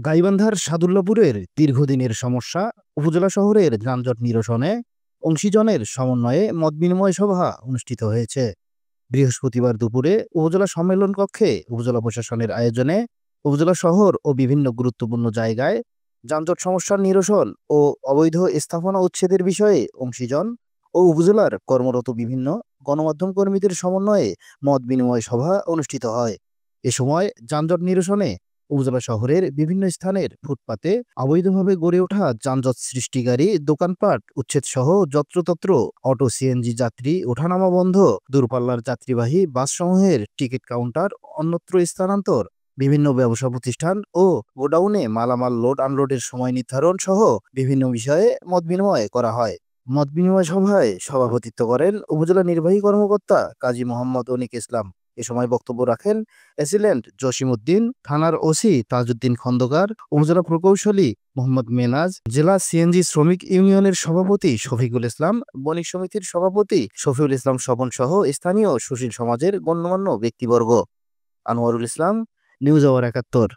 গাইবান্ধার সাদুল্লাপুরের দীর্ঘদিনের সমস্যা উপজেলা শহরের যানজট নিরসনে অংশীজনের সমন্বয়ে মতবিনিময় সভা অনুষ্ঠিত হয়েছে। বৃহস্পতিবার দুপুরে উপজেলা সম্মেলন কক্ষে উপজেলা প্রশাসনের আয়োজনে উপজেলা শহর ও বিভিন্ন গুরুত্বপূর্ণ জায়গায় যানজট সমস্যার নিরসন ও অবৈধ স্থাপনা উচ্ছেদের বিষয়ে অংশীজন ও উপজেলার কর্মরত বিভিন্ন গণমাধ্যম কর্মীদের সমন্বয়ে মতবিনিময় সভা অনুষ্ঠিত হয়। এ সময় যানজট নিরসনে উপজেলা শহরের বিভিন্ন স্থানের ফুটপাতে অবৈধভাবে গড়ে ওঠা যানজট সৃষ্টিকারী দোকানপাট উচ্ছেদ সহ যত্রতত্র অটো সিএনজি যাত্রী ওঠানামা বন্ধ, দূরপাল্লার যাত্রীবাহী বাসসমূহের টিকিট কাউন্টার অন্যত্র স্থানান্তর, বিভিন্ন ব্যবসা প্রতিষ্ঠান ও গোডাউনে মালামাল লোড আনলোডের সময় নির্ধারণ সহ বিভিন্ন বিষয়ে মতবিনিময় করা হয়। মতবিনিময় সভায় সভাপতিত্ব করেন উপজেলা নির্বাহী কর্মকর্তা কাজী মোহাম্মদ অনিক ইসলাম। এ সময় বক্তব্য রাখেন অ্যাসিলেন্ট জসিমউদ্দিন, থানার ওসি তাজউদ্দিন খন্দকার, উপজেলা প্রকৌশলী মোহাম্মদ মেনাজ, জেলা সিএনজি শ্রমিক ইউনিয়নের সভাপতি শফিকুল ইসলাম, বণিক সমিতির সভাপতি শফিউল ইসলাম স্বপন সহ স্থানীয় সুশীল সমাজের গণ্যমান্য ব্যক্তিবর্গ। Anwarul Islam, news hour ৭১।